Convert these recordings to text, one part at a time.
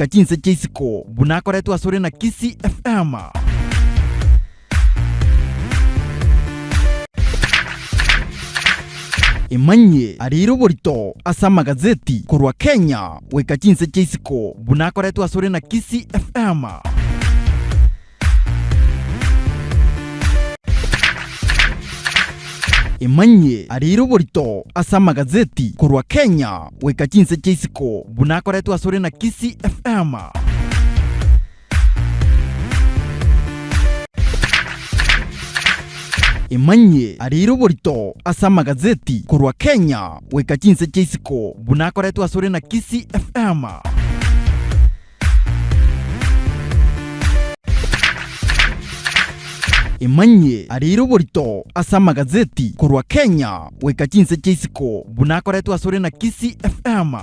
kachinse chaisiko bunakoretwo asore na KISII FM. Imanye ariro borito asa magazeti kurwa Kenya we kachinse chaisiko bunakoretwo asore na KISII FM. Imanye ariro borito asa magazeti kurwa Kenya we kachinse chaisiko bunakoretwo asore na KISII FM. Imanye ariro borito asa magazeti kurwa Kenya we kachinse chaisiko bunakoretwo asore na KISII FM. Imanye ariro borito asa magazeti kurwa Kenya we kachinse chaisiko bunakoretwo asore na KISII FM.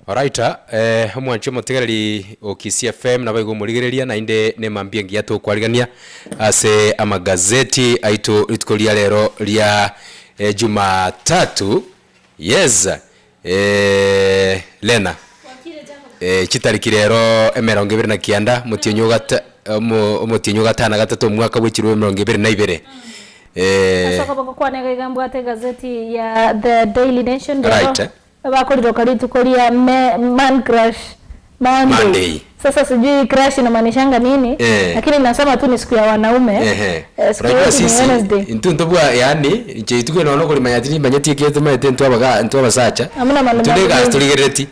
Alright, mwanche mutegereri o KISII FM na baigo murigereria na inde ne mambia ngia to kwarigania ase amagazeti aito ritkolia lero ria Jumatatu. Yes. Lena. Chitariki rero 29 mutinyo gatana gatatu mwaka w'ikiro 2022. Asaka kwa nega igambwa te gazeti ya The Daily Nation. Right. Bakoriro karitu koria man crush Monday. Sasa sijui crush inamaanishanga nini, lakini nasema tu ni siku ya wanaume. Siku ya Wednesday. Ntuntu yani je ituko nono kuri manyatini manyati keto mate ntu abasacha. Tudega stoligereti.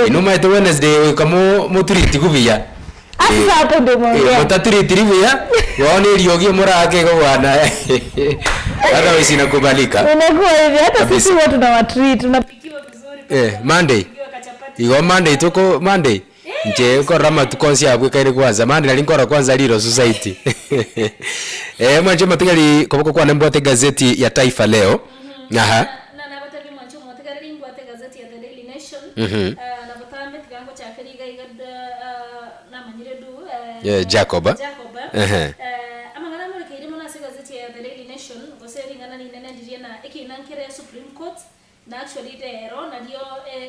Inuma ito Wednesday kamo moturiti kubia. Asa to demo. Moturiti ribia. Wone riogi murake ko bwana. Hata wisi nakubalika. Unakuwa hivi hata sisi watu na watreat tunapikiwa vizuri. Monday. Igo Monday tuko Monday. Nje ko rama tukonsi abwe kaire kwanza mandi nalinkora kwanza liro society. Mwanje matingali koboko kwa nembote gazeti ya Taifa leo. Aha. Na batali mwanje mwategali nimbote gazeti ya The Daily Nation. Na batambe tigango cha kariga igada na manyiredu Jacob. Amangana muri kaire mona se gazeti ya The Daily Nation goseri ngana ni nene ndiye na ekinankere Supreme Court. Na actually rero nadio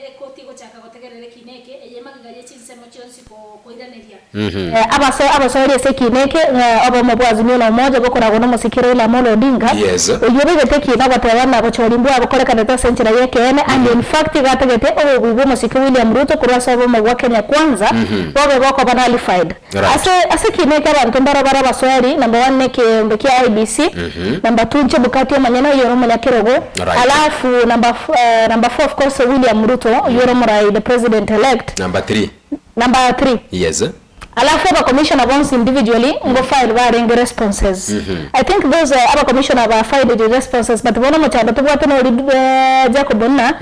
ekoti gochaka gotegerere kineke eyemagigaye chinsemo chonsi ko idaneria abasore se kineke abo mabwazimyo na moja gokora gono musikiro ila Molo Odinga yobege teki na batwana bochorimbu abakore kaneta century yake ene and in fact gategete obubu musikiro William Ruto kurasa abo mwa Kenya kwanza bobe boko banalified ase kineke abantu barabara baswari number 1 neke mbeki IBC number 2 Chebukati manyana yoro manya kirogo alafu number 4 of course William Ruto yoro murai the president elect number 3 yes alafu aba commissioner bonds individually ngo file varying responses I think those aba commissioner ba filed the responses but bona mchando tubwate no Jacob na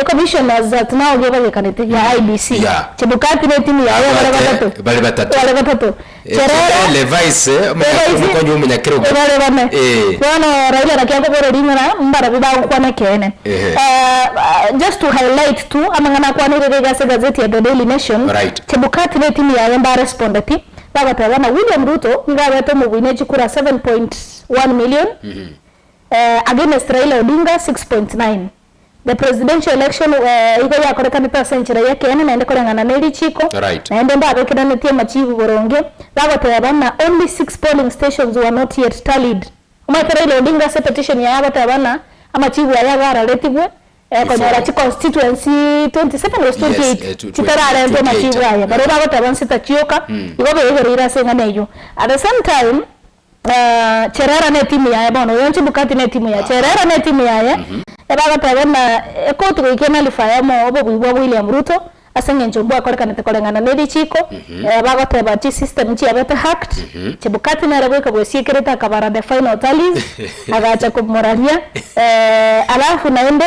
commissioners that now give kanete ya IBC Chebukati ne timu ya wale batatu le vice mkonyo munyakiro wana Raila na kyako boro rimana mbara biba kwa na kene just to highlight tu amangana kwa nire gazeti ya The Daily Nation Chebukati ne timu ya yamba respondati bagatwana William Ruto ngabeto mu bwineji kura 7.1 million against Raila Odinga 6.9. The presidential election iko ya koreka nita century yake ene naende korengana neli chiko naende ndabe kidane tie machivu boronge bagatwana only 6 polling stations were not yet tallied. Raila Odinga se petition ya bagatwana amachivu ya gara letibwe konyara chi constituency 27 was 28 chitarare ndo machivu ya barora bagatwana sitachioka igobe igorira sengane yo at the same time Cherera ne timu ya bono yonchi Bukati ne timu ya Cherera ne timu ya bagatwana ekotu ikena lifaya mo obo bwa William Ruto asenge njombo akoreka netekolengana nedi chiko bagateba chi system chi abete hacked Chebukati na rabeka bwe secret akabara the final tallies agacha kumorania alafu naende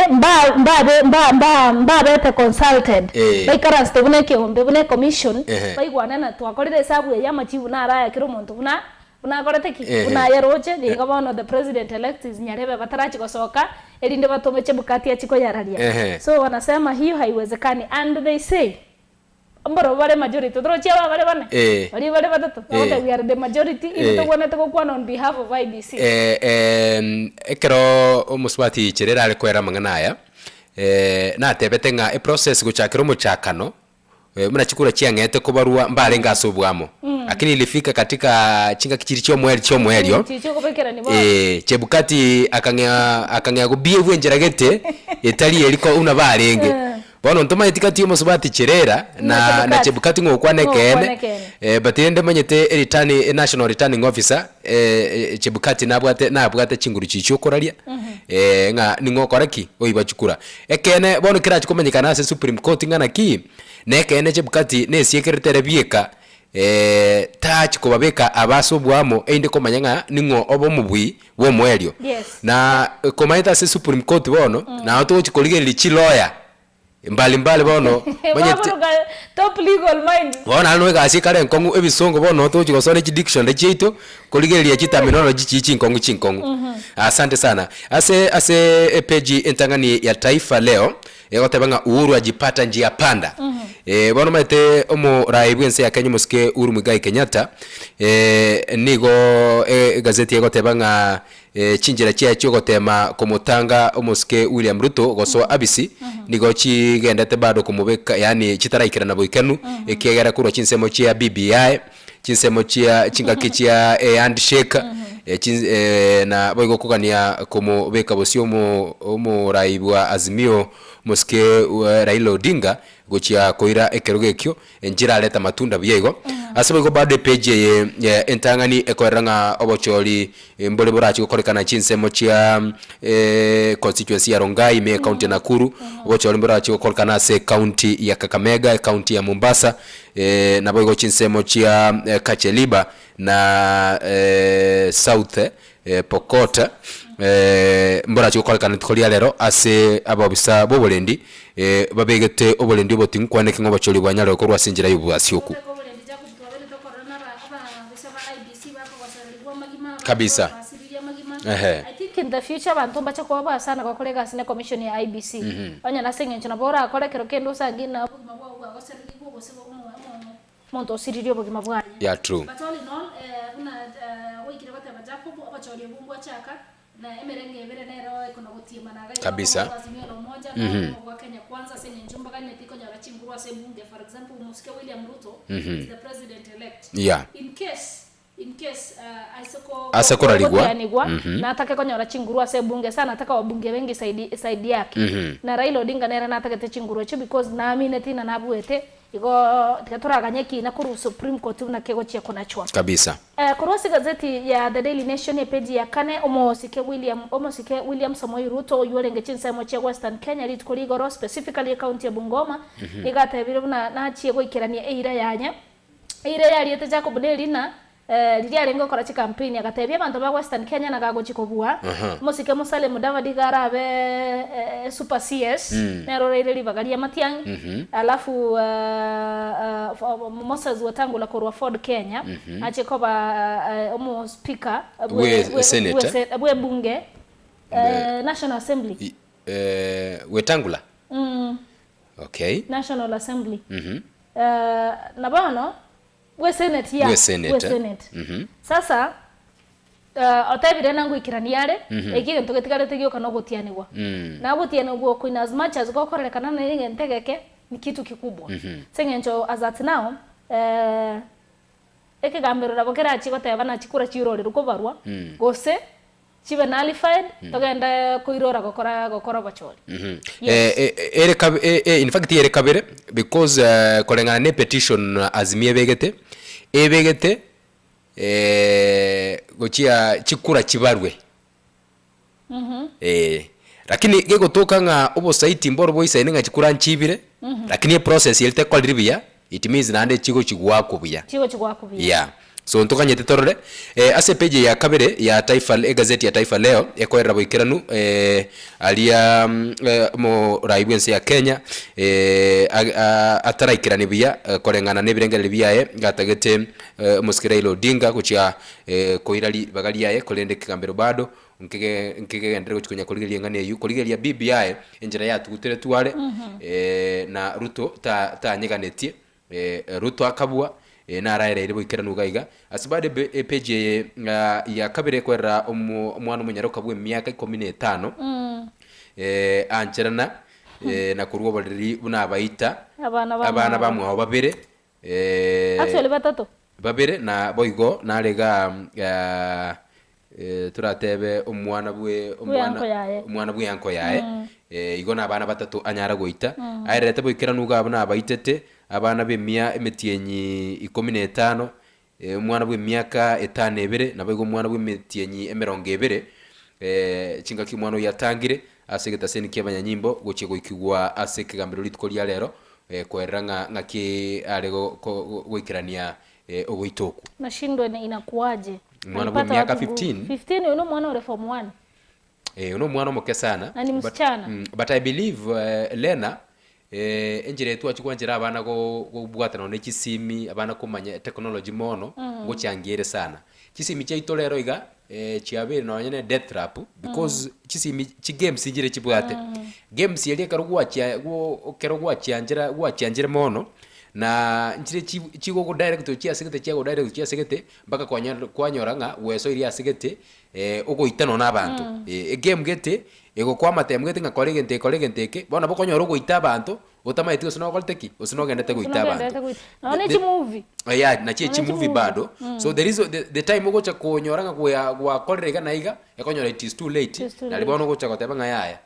mba bete consulted baikara stebune ke ombebune commission baigwana na twakorire hesabu ya machivu na araya kiro muntu unakorete ki unayeroje ningabono the president elect is nyarebe batarachi gosoka elinde batomeche Bukati ya chiko yararia so wanasema hiyo haiwezekani and they say ambaro bare majority tro chia bare bane bare batatu we are the majority in to wana to kwa on behalf of IBC ekero omuswati cherera ale kwera manganaya na tebete nga process guchakira muchakano muna chikura chiangete kubarua mbale ngasobwamo lakini ilifika katika chinga kichiri chyo mwelio chebukati akangya gubie bwenjeragete etali eliko una barenge bono ntoma etikati yo musubati cherera na chebukati ngo kwanekene batende manyete national returning officer chebukati nabwate chinguru chicho koralia nga ningokoraki oibachukura ekene bono kira chikomenyekana se Supreme Court ngana ki nekene chebukati nesiekeretere bieka touch kubabeka abasobwamo ende komanyanga ningo obo mubwi wo mwelio na komaita se Supreme Court bono na auto chikoligeli chiloya mbali bono manyete top legal mind bono alwe gasi kare nkongu ebisongo bono to chikosone chi dictionary chito koligeli chi terminology chichi nkongu asante sana ase page entangani ya Taifa Leo egotebanga Uhuru Ajipata Njia Panda bono mate omo raibwense ya Kenya muske Uhuru Muigai Kenyatta nigo gazeti egotebanga chinjira cyacho gotema komutanga omuske William Ruto goso abisi nigo chigendete bado kumubeka yani chitaraikira na boikenu ekegera kuro chinsemo chia BBI chinsemo chia chingaki chia handshake na boigo kugania kumubeka bosio omo raibwa Azimio muske Raila Odinga gochia koira ekerogekyo njira aleta matunda byego asaba go bade page entangani ekoranga obocholi mbole borachi gukorekana chinsemo chia constituency ya Rongai me county Nakuru obocholi borachi gukorekana se county ya Kakamega county ya Mombasa na boigo chinsemo chia Kacheliba na South Pokot mborachi gukorekana tkolia lero ase abobisa bobolendi babegete obolendi botingu kwaneke ngobacholi bwanyalo ko rwasinjira yubwasyoku kabisa I think in the future bantu bacha ko ba sana ko kolega sine commission ya IBC onya na sengen chona bora kole kero kendo sangina mabwa wasirili ko bose monto siririo bogima bwa yeah true but all in all una wikire bata bajako abacholi bungwa chaka na emerenge bere nero ikono gutima naga kabisa Azimio la Umoja kwa Kenya kwanza senye njumba kane tiko nya bachingurwa sebunge for example muske William Ruto is the president elect in case asakora ligwa na atake konyora chingurwa sebunge sana ataka wabunge wengi saidi yake na Raila Odinga nera na atake chingurwa cho because na amine tina nabuete igo tikaturaganye kina kuru Supreme Court na kego chia konachwa kabisa kurosi gazeti ya The Daily Nation ya page ya kane omosike William Samoei Ruto yolenge chinsemo chia Western Kenya litkuligoro specifically county ya Bungoma igatebire na chie goikirania eira yanya eira yari ete Jacob Nelina liria rengo kora chi campaign agatebia bantu ba Western Kenya na gago chikobua musike Musale Mudavadi garabe super CS nero rele bagalia Matiang'i alafu Moses Wetangula korwa Ford Kenya achikoba omo speaker we bunge National Assembly Wetangula okay National Assembly na bano we senate ya we senate sasa otebire nangu ikiraniare ekige ntogetigare gioka no gutianigwa na gutianigwa kuina as much as gokorekana na ninge ntegeke ni kitu kikubwa sengencho as at now ekigambero rabokera chigoteba na chikura chirore rukobarwa gose chibe nullified togenda kuirora gokora bacholi in fact ere kabere because kolengana ne petition Azimio ebegete gochia chikura chibarwe lakini gegotoka nga obosaiti mboro boisa nga chikura nchibire lakini process yelte koliribia it means nande chigo chigwako buya yeah so ntokanye tetorore ase page ya kabere ya Taifa gazeti ya Taifa Leo ekoera boikiranu alia mo raibwense ya Kenya ataraikirani bia korengana nebirengere biaye gatagete Raila Odinga kuchia koirali bagalia ye kolende kigambero bado nkege ndere kuchikonya koligelia ngane yu koligelia BBI enjera ya tugutere tuwale na Ruto ta nyeganetie Ruto akabua na araire ire boikera nugaiga asibade page ya kabire kwera omwana munyaruka bwe myaka 15 ancherana na kurwo bariri buna baita abana bamwe aho babere actually batatu babere na boigo narega turatebe omwana bwe yanko yae igo na abana batatu anyara goita airete boikera nuga abana baitete abana be mia emetienyi 15 omwana bwe myaka 5 na boigo mwana bwe emetienyi 20 chinga ki mwana yatangire asegeta seni kyabanyanyimbo goche goikigwa asekigambiro litko lya lero kweranga ngaki arego goikirania ogoitoku nashindwe inakuaje mwana bwe myaka 15 uno mwana ule form 1 uno mwana moke sana na ni msichana but I believe Lena enjire yetu achikwanjira abana go bwatana ne kisimi abana kumanya technology mono ngo changiere sana kisimi chaito lero iga chiabere no nyene death trap because kisimi chi games injire chibwate games yeli karugwa cha kerugwa chanjira mono na njire chigo go direct chia segete chigo direct chia segete mpaka kwanyoranga weso iri asegete ugo itano na abantu game gete ego kwa matem gete ngakoregente bona bokonyora ugo ita abantu utamaiti usino kolteki usino gendete go ita abantu na chi movie na chi movie bado so there is the time ugo cha konyoranga kwa kolrega naiga ekonyora it is too late na libono ugo cha koteba ngaya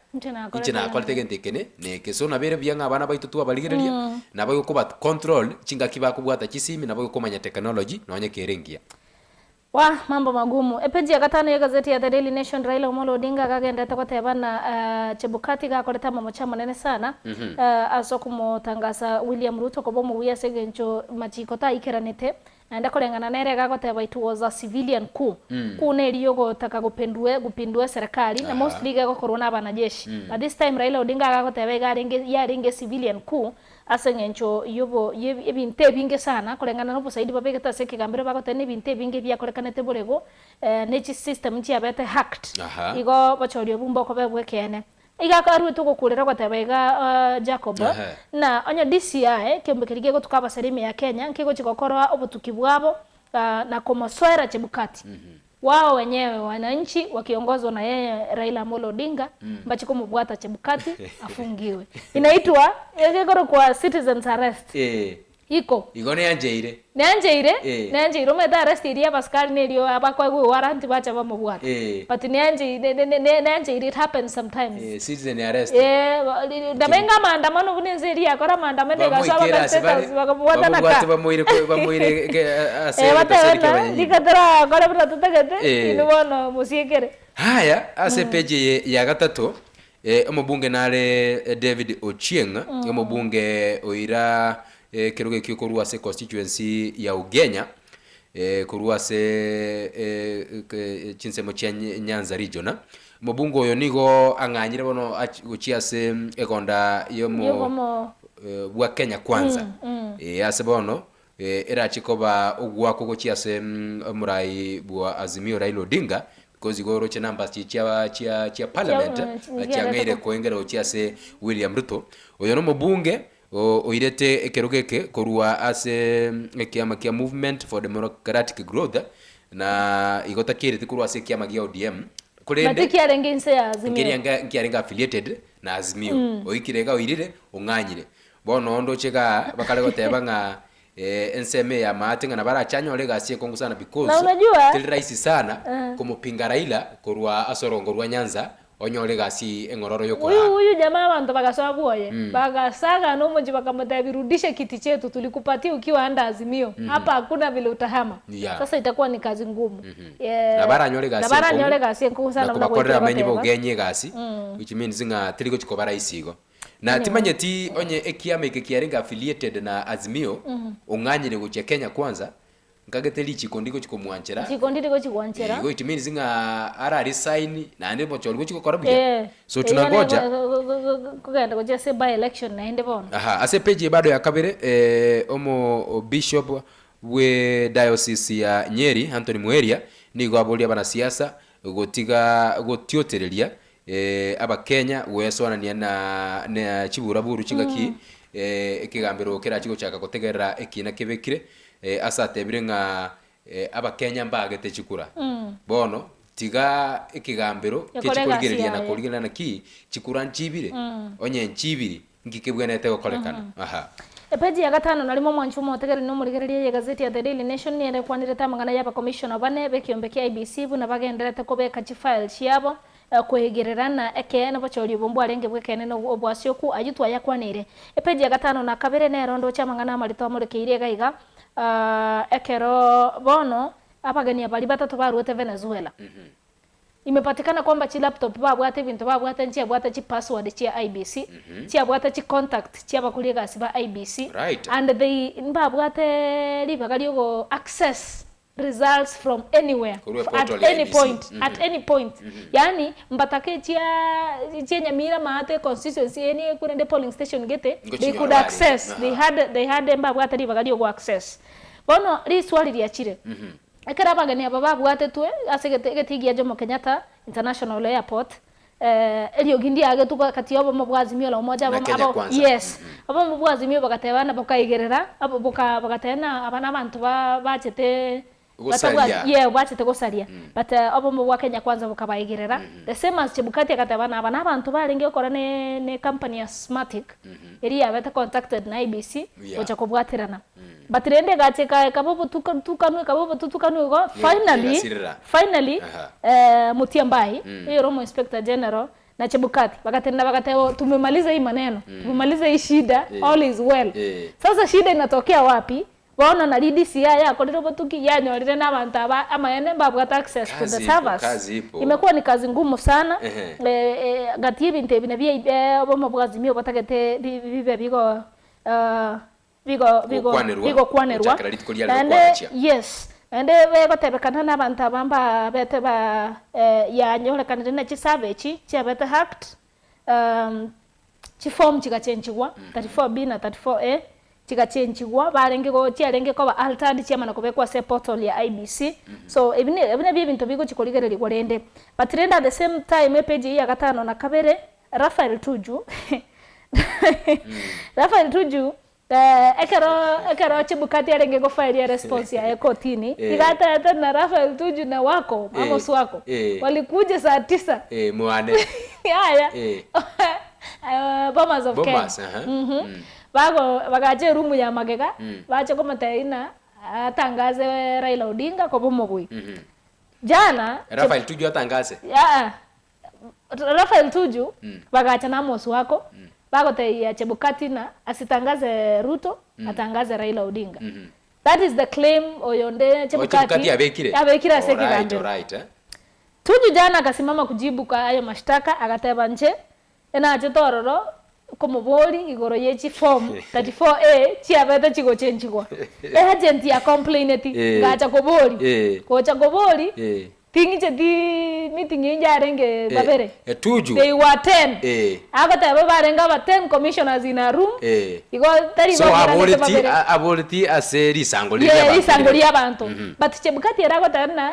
nchina koltegente kene ne keso na bere byanga abana baitu tu abaligereria na bayo kuba control chinga kiba kubwata kisimi na bayo kumanya technology na onye kerengia mambo magumu epeji ya gatano ya gazeti ya The Daily Nation Raila Amolo Odinga kagenda takoteba na Chebukati gakoleta mamocha manene sana asokumutangasa William Ruto kobomo wiya segencho machikota ikeranete naenda kolengana nere gagoteba it was a civilian coup kuneriyo gotaka gupindue serikali na mostly gagokorwa n'abana jeshi but this time Raila Odinga gagoteba yaringe civilian coup asengencho yobo ebinte binge sana kolengana no busaidi babege taseke gambere bagotene ebinte binge bya korekanete borego nechi system nchi abete hacked igo bachorio bumbo ko bebwe kene iga karu tugukurira gotebaiga Jacob na onya DCI kembekirige gotukaba serime ya Kenya nkigo chikokorwa obutuki bwabo na komoswera Chebukati wao wenyewe wananchi wakiongozwa na yeye Raila Amolo Odinga mbachiko mubwata Chebukati afungiwe inaitwa yegoro kwa citizens arrest iko igone yanjeire nanjeire umeda arrest iria baskari nelio abakwa gwe warrant bacha bamubwata but nanjeire it happens sometimes citizen arrest ndamenga maandamano bunenzeria akora maandamano gasaba kasetas bakabwata naka bamuire asere dikatara akora butatagete inobono musiekere haya ase page ya gatatu omubunge nare David Ochieng omubunge oira kiruge kikorwa se constituency ya Ugenya kurwa se chinsemo cha Nyanza region mubungo yo nigo anganyire bono guchia se egonda yomo bwa Kenya kwanza ase bono era chikoba ugwako guchia se murai bwa Azimio Raila Odinga because igoro cha numbers chia parliament cha ngaire koengera guchia se William Ruto oyo no mubunge oirete ekerogeke korwa ase ekiama kia movement for democratic growth na igota kirete korwa ase kiama gia ODM kurende kiarengense ya Azimio kiarenga affiliated na Azimio oikirega oirire onganyire bono ndo cheka bakale goteba nga enseme ya matenga na bara chanyo legacy kongo sana because till rahisi sana kumupinga Raila korwa asorongorwa Nyanza onyole gasi engororo yokora huyu jamaa abantu bagasoa buoye bagasaga no mji bakamutabirudisha kiti chetu tulikupatia ukiwa anda Azimio hapa hakuna vile utahama sasa itakuwa ni kazi ngumu na bara nyole gasi kongo sana mnakokorera menyi bogenye gasi which means nga tiliko chikobara isigo na timanye ti onye ekiama ikiarenga affiliated na Azimio onganyire guche Kenya kwanza ngageteli chikondiko chikomwanchera igo it means nga ara resign na ande mocholo chikokora buya so tunangoja kugenda goje se by election na ende bono ase page bado ya kabere omo bishop we diocese ya Nyeri Anthony Muheria nigo abolia bana siasa gotiotereria aba Kenya wesona ni na chibura buru chingaki ikigambiro kira chigochaka gutegerera ikina kibekire asatebire nga abakenya mbagete chikura bono tiga ikigambiro kichikurigereria na kurigerana ki chikura nchibire onye nchibiri ngikibwenete gukorekana aha epeji ya gatano nalimo mwanchu motegere no murigereria ya gazeti ya The Daily Nation ni ere kwanireta mangana yaba commissioner bane bekiombe kia IBC bu nabagenderete kobeka chi file chiabo kwegererana eke na bachori bombo arenge bwekene no obwasyoku ajitwa yakwanire epeji ya gatano na kabere ne rondo cha mangana marito murekeire gaiga ekero bono abageni abali batatu baruete Venezuela imepatikana kwamba chi laptop babwate bintu babwate nchi abwate chi password chi IBC chi abwate chi contact chi abakulie gasi ba IBC and they babwate libagali go access results from anywhere at any point at any point yani mbatake chia Nyamira Mahate constituency any kurende polling station gete they could access they had babwate libagali go access bono ri swali liachire ekera bagani ababa bwate twe asegete getigia Jomo Kenyatta International Airport elio gindi age tuka kati abo mabwazimio la umoja abo yes abo mabwazimio bakatebana bakaigerera abo bakatena abana abantu bachete bachete gosaria but abo mabwa Kenya kwanza bakabaigerera the same as Chebukati akatebana abana abantu barenge okora ne company ya Smartic eri abeta contacted na IBC ocha kubwaterana but rende gacheka kabobo tukanu go finally Mutiambai hiyo Romo Inspector General na Chebukati bakatenda tumemaliza hii maneno tumemaliza hii shida all is well sasa shida inatokea wapi waona na DCI yako ndio botuki yani walile na abantu ama ene babwa access to the servers imekuwa ni kazi ngumu sana gatibi ntebi na bia bomo bwazimio batagete bibe bigo kwanerwa and yes and we batebekana na abantu abamba bete ba ya nyole kanene chi savage chi abete hacked chi form chigachenjigwa 34B na 34A chigachenjigwa barenge go chiarenge ko altered chiama na kubekwa se portal ya IBC so ebine bintu bigo chikoligereri gorende but renda at the same time page ya gatano na kabere Rafael Tuju Rafael Tuju ekero Chebukati arenge go file ya response ya kotini igata na Rafael Tuju na wako amos wako walikuja saa 9 muane haya Bomas of Kenya bagaje rumu ya magega bache ko mataina atangaze Raila Odinga ko bomogui jana Rafael Tuju atangaze Rafael Tuju bagacha na amos wako bagote ya Chebukati na asitangaze Ruto atangaze Raila Odinga that is the claim oyonde Chebukati abekira sekigambiro Tuju jana akasimama kujibu kwa hayo mashtaka agateba nje ena achetororo komobori igoro yechi form 34A chiabeta chigo chenjigwa agent ya complaineti gacha kobori kocha kobori tingiche di meeting injarenge babere Tuju they were 10 agata babarenga ba 10 commissioners in a room igo tari so aboliti aseri sangoli abantu but Chebukati eragota na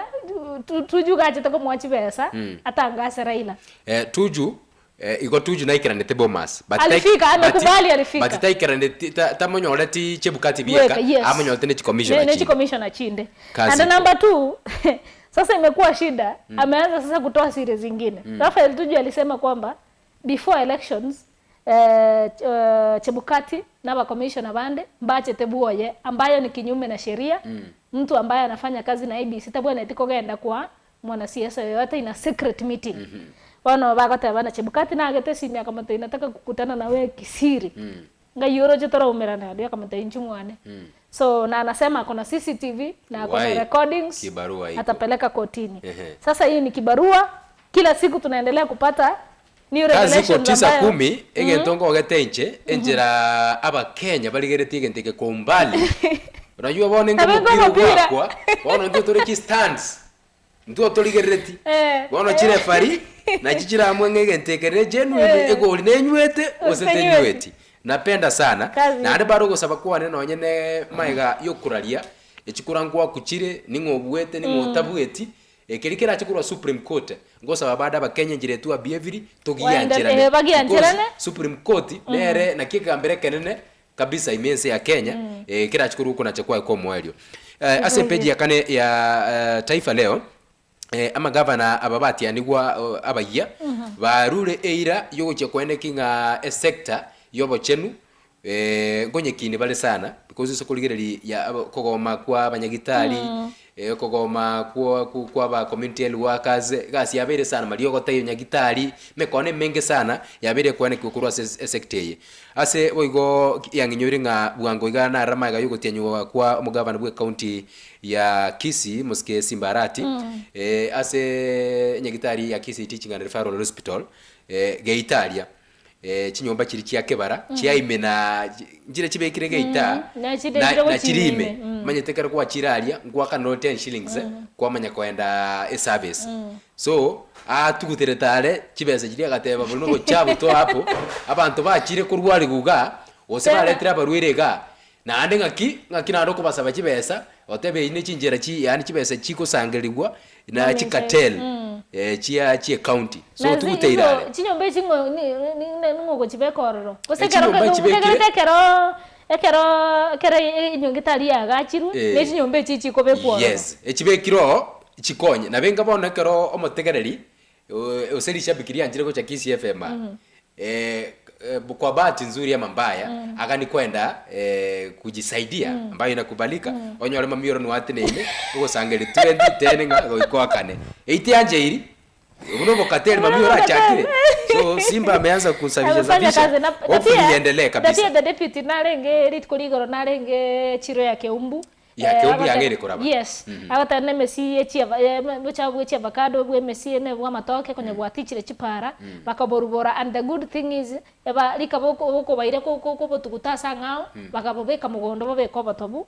Tuju gacha to komwachi besa atangasa Raila Tuju igo Tuju naikiranete Bomas alifika amekubali alifika but taikiranete tamonyoleti Chebukati bieka amonyolete ne commissioner chinde and number 2 sasa imekuwa shida ameanza sasa kutoa siri zingine Rafael Tuju alisema kwamba before elections Chebukati na ba commissioner bande mbache tebuoye ambayo ni kinyume na sheria mtu ambaye anafanya kazi na IBC tabwana etiko genda kwa mwanasiasa yoyote ina secret meeting wana bagata bana Chebukati na agete simya kama inataka kukutana na wewe kisiri ngayoro jotora umerana ndio kama inchumwane so na anasema kuna CCTV na kuna recordings atapeleka kotini sasa hii ni kibarua kila siku tunaendelea kupata new regulations ambayo 9:10 egentongo gatenche enjera aba Kenya baligereti egenteke kombali unajua bone ngomupira kwa bone ndio toreki stands ndio toligereti bone chire fari na chichira amwe egenteke genuine egoli nenywete osetenyweti napenda sana na ande baro gusaba kwa neno nyene maiga yokuraria echikurangwa kuchire ningobwete ningotabweti ekirikira chikurwa Supreme Court ngosaba bada ba Kenya njiretu abieviri togiyanjirane Supreme Court nere na kigambere kenene kabisa imense ya Kenya kira chukuru kuna chakwa kwa mwelio ase page ya kane ya Taifa Leo ama governor ababati anigwa abayia barure eira yogoche kwenekinga sector yobo chenu ngonye kini bale sana because iso kuligereri ya kogoma kwa abanyagitari kogoma kwa ba community health workers gasi yabere sana mali yogota yo nyagitari mekone menge sana yabere kwane kukurwa sector ye ase oigo yanginyori nga bwango igana ramaga yogotianywa kwa mugavana bwe county ya KISII Muske Simbarati ase nyagitari ya KISII Teaching and Referral Hospital Geitalia chinyomba kiri kya kebara kyaimena njire kibekire geita na kirime manyetekera kwa kiralia ngwa kana 10 shillings kwa manya kwenda service so tuguteretare kibese kiri agateba buno go chabo to hapo abantu bakire kurwari guga osebaretira barwirega na ande ngaki naro kubasaba kibesa otebe ine kinjera ki yani kibese kikusangirirwa na kikatel chia county so tuguteirare chinyombe chingo ngo chibekororo kosekero kero inyongitari agachiru ne chinyombe chichi kobekwo yes echibekiro chikonye na benga bona kero omotegereri oseri shabikiria njire ko cha KISII FM kwa bahati nzuri ama mbaya akani kwenda kujisaidia ambayo inakubalika onyo wale mamiro ni wate nene uko sangeli 2010 nga kwa kane iti anje iri unobo kateli mamiro achakire so Simba ameanza kusafisha hopefully iendelee kabisa the deputy narenge rit kuligoro narenge chiro yake umbu ya ngere koraba yes agata ne mesi echi bucha avocado bwe mesi ne bwa matoke konye bwa tichire chipara bakaborubora and the good thing is eba likaboko baire ko botugutasa ngao bakabobeka mugondo babeko batobu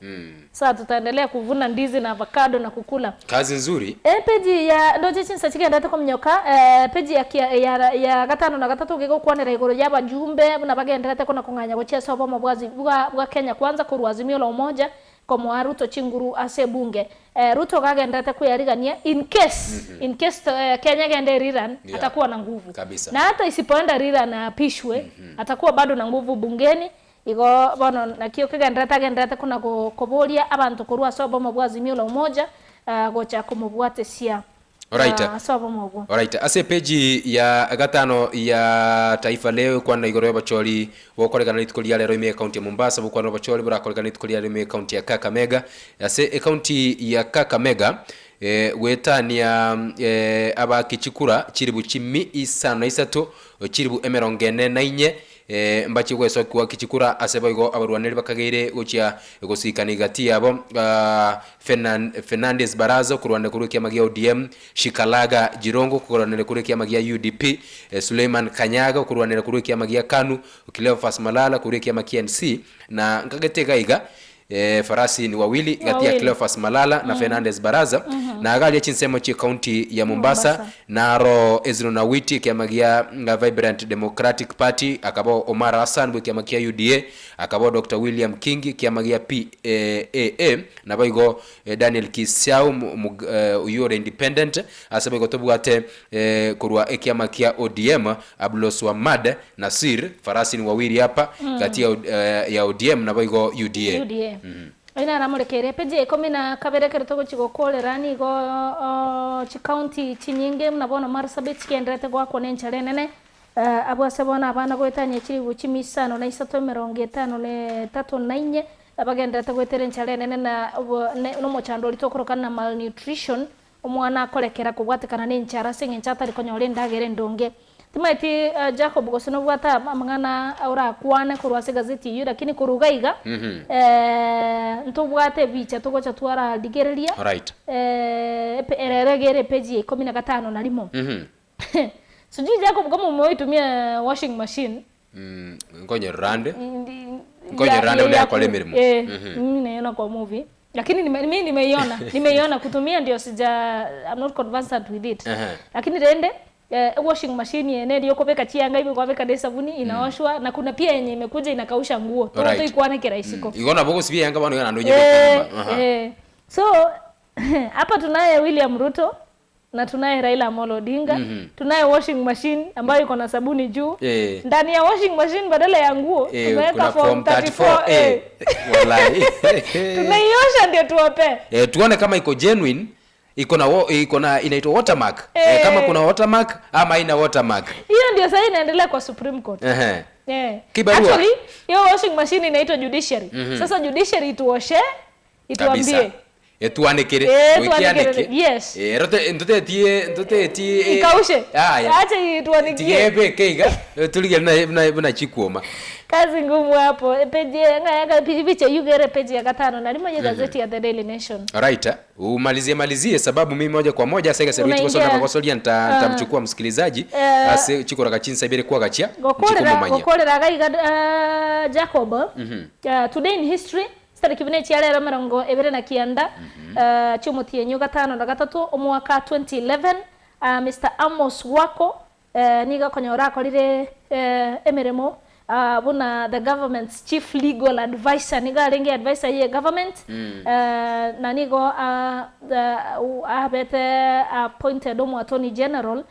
sasa tutaendelea kuvuna ndizi na avocado na kukula kazi nzuri page ya ndoje chinsa chigenda te komnyoka page ya gatano na gatatu giko kwanera igoro yaba jumbe na bagendera te kona kunganya gochia sobo mabwazi bwa Kenya kwanza kurwazimio la umoja komo Ruto chinguru ase bunge Ruto kagendete kuyarigania in case Kenya gende riran atakuwa na nguvu kabisa. Na hata isipoenda riran apishwe atakuwa bado na nguvu bungeni igo bono nakio kagendete kuna kobolia abantu kurwa sobo mabwazi la umoja gocha kumubwate sia Alright, ase page ya gatano ya Taifa Leo kwa igoro bacholi wokoregana nitikolia lero ime county ya Mombasa bukwa bacholi burakoregana nitikolia ime county ya Kakamega ase county ya Kakamega wetania abakichikura chiribu chimi isano isato chiribu emerongene na inye mbachi gweso kwa kichikura asebaigo abarwaneri bakagere gocha gosikani gati yabo Fernandez Baraza kurwana kurukia magia ODM Shikalaga Jirongo kurwana kurukia magia UDP Suleiman Kanyaga kurwana kurukia magia KANU Cleophas Malala kurukia magia NC na ngagetega iga farasi ni wawili gati ya Cleophas Malala na Fernandez Baraza na agali ya chinsemo chi county ya Mombasa naro Ezra Nawiti kia magia Vibrant Democratic Party akabo Omar Hassan kia magia UDA akabo Dr. William Kingi kia magia PAA na baigo Daniel Kisiau uyore independent asabaigo tobu ate kurwa kia magia ODM Ablos Wamad Nasir farasi ni wawili hapa gati ya ODM na baigo UDA Ina ramurekere peje komina kaberekere togo chigokorerani go chi county chinyinge mnabona Marsabit kiendrete gwa konencha renene abwase bona abana gwetanye chiri buchimisano na isato 54 abagendete gweterencha renene na no mochando litokoroka na malnutrition umwana akorekera kubwatekana n'enchara sengencha tari konyore ndagere ndonge timaiti Jacob gosono bwata amangana aura kwane kurwase gazeti yu lakini kurugaiga ntubwate bicha tugocha twara digereria right eregere page 15 na limo sijui Jacob kama umeitumia washing machine ngonye rande ule akole mirimo mimi naona kwa movie lakini mimi nimeiona kutumia ndio I'm not conversant with it lakini rende washing machine yene ndio kopeka chianga hivi kwa weka sabuni inaoshwa na kuna pia yenye imekuja inakausha nguo toto ikuane kirahisiko igona bogo sibi yanga bano yana ndoje so hapa tunaye William Ruto na tunaye Raila Amolo Odinga, tunaye washing machine ambayo iko na sabuni juu. Ndani ya washing machine badala ya nguo tumeweka form 34A. Wallahi. Tunaiosha ndio tuwape. Tuone kama iko genuine, iko na inaitwa watermark. Kama kuna watermark ama ina watermark. Hiyo ndio sasa inaendelea kwa Supreme Court. Kibarua. Actually, hiyo washing machine inaitwa judiciary. Sasa judiciary ituoshe, ituambie. Tuanekere, tuanekere. Yes. Ndote tie ikaushe. Acha tuanikie. Tiebe keiga, tulige na chikuoma. Kazi ngumu hapo. Page ngaya picha yugere page ya 5 na limo gazeti ya The Daily Nation. Alright. Umalizie sababu mimi moja kwa moja sasa service kwa sababu kwa solia nitamchukua msikilizaji ase chikora kachinsa ibere kwa gachia. Gokorera gaiga Jacob. Today in history Stari kibine chialero merongo ebere na kianda chumutie nyuga 5 na 3 omwaka 2011 Mr. Amos Wako niga konyora kolire emeremo buna the government's chief legal advisor niga rengi advisor ye government na nigo abete appointed omo attorney general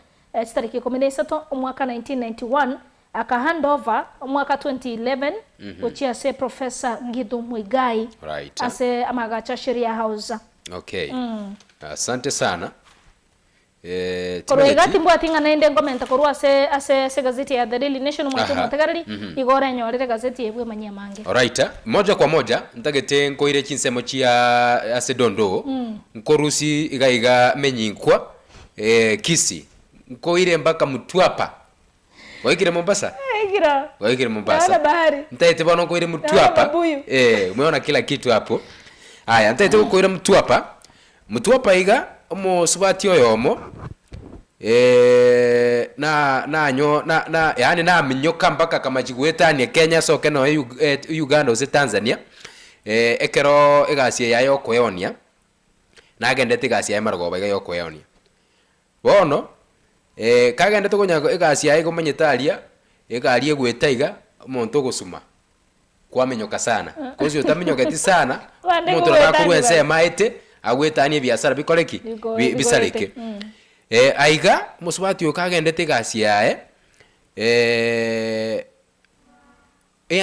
stari kikomine sato omwaka 1991 aka handover mwaka 2011 kuchia se Professor Ngidu Muigai ase amagacha sheria house. Okay. Asante sana. Koro igati mbwa tinga naende ngomenta korwa ase gazeti ya The Daily Nation mwatu mutagarari igore nyorere gazeti yebwe manyia mange. Alright. Moja kwa moja ntagete nkoire chinsemo chia ase dondo nkorusi igaiga menyinkwa KISII nkoire mpaka Mtwapa. Waikire Mombasa? Waikire Mombasa. Yana bahari. Ntaite bwana koire Mtwapa. Umeona kila kitu hapo. Haya, ntaite koire Mtwapa. Mtwapa iga omo subati oyomo. Yani na minyoka mpaka kama jigwetani Kenya soke no Uganda ose Tanzania. Ekero igasi ya yokoyonia. Na agendete igasi ya margoba iga yokoyonia. Bono kagenda tukonya igasi yae komanyetaria igarie gwetaiga umuntu gusuma kwamenyoka sana kozi utamenyoketi sana umuntu rakurwense maite agwetanie biashara bikoreki bisareke aiga musubati ukagendete igasi yae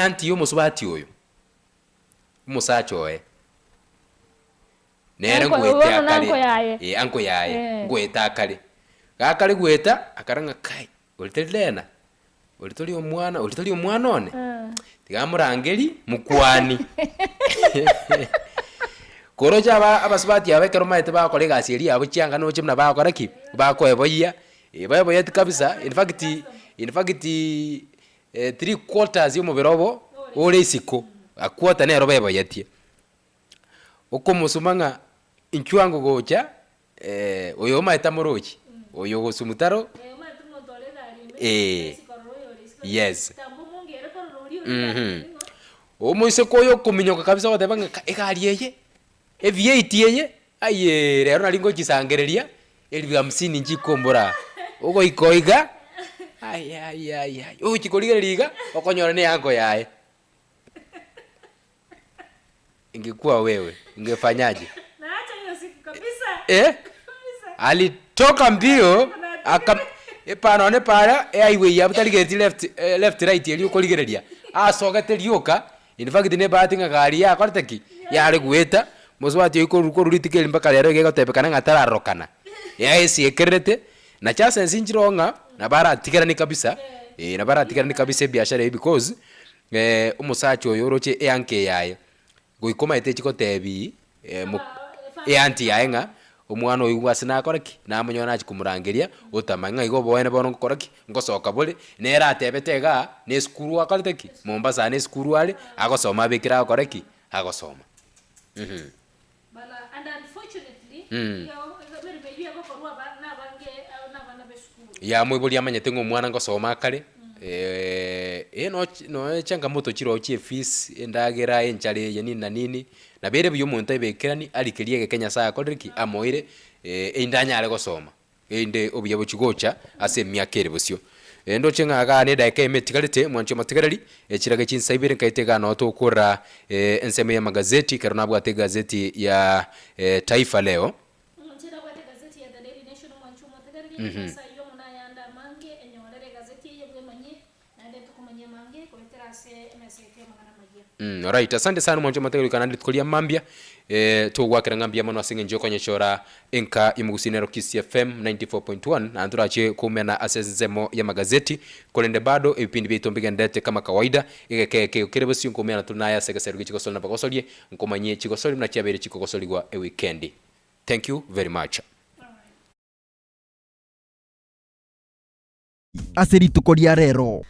anti yo musubati oyo musachoe nere gwete akali anko yae gwete akali Kakali gweta akaranga kai ulitelena ulitoli omwana one tigamurangeri mukwani koroja abasubati abekero maite bakore gasiri abo cyanga no chimna bakora ki bakoeboya bayoboya kabisa in fact 3/4 yo mubirobo ole isiko akwota nero bayoboyetie uko musumanga inchwango gocha oyo maita morochi oyo gosumutaro yes omoise koyo kuminyoka kabisa watebanga egarieye V8 aye rero naringo kisangereria elbi 50 njikombora ugo ikoiga ay uchikoliga okonyora ne yango yae ingekuwa wewe ungefanyaje? Naacha hiyo siku kabisa alitoka mbio epana para highway yabutarigeti left right eli ukoligereria asogete lioka in fact ne batinga gari ya korteki yari gweta muswati yuko ruritike mpaka lero gegotebekana ngatararokana yaesi ekerete na chasa nsinjironga na bara tikerani kabisa na bara tikerani kabisa biashara because umusacho oyo roche yanke yaye goikoma ete chiko tebi anti yaenga omwana oyu wasina koreki na manyona chikumurangeria utamanga igo boene bono koreki ngosoka bole nera atebetega ne skuru akoreki Mombasa ne skuru ale agosoma bekira koreki agosoma bala and unfortunately ya mwibuli amanyete ngo mwana ngosoma kale no changamoto chiro chie fees endagera enchale yenini na nini na bere byo muntu ibekirani alikiriye Kenya saa kodriki amoire indanya ale gosoma inde obuye buchigocha ase myakere busyo endo chenga ga ne daika emetikalite mwancho matigarali echiraga chinsaibere kaitega no to kura enseme ya magazeti karona bwate gazeti ya Taifa Leo mutegereri sasa iyo munayanda mange enyorere gazeti ye bwemanyi na ndeto kumanye mange kuletera se message ya magana magia. Alright, asante sana mwanjo mutegereri kana nditukolia mambia to gwakira ngambia mano asinge njoko nyechora enka imugusinero KISII FM 94.1 andurache kumena asenzemo ya magazeti kolende bado ibipindi bito mbigandete kama kawaida igekeke kirebo si nkomena tunaya segeseru gichikosoli na bakosolie nkomanye chikosoli mna chiabere chikokosoli gwa e weekend. Thank you very much. Aserito koria rero.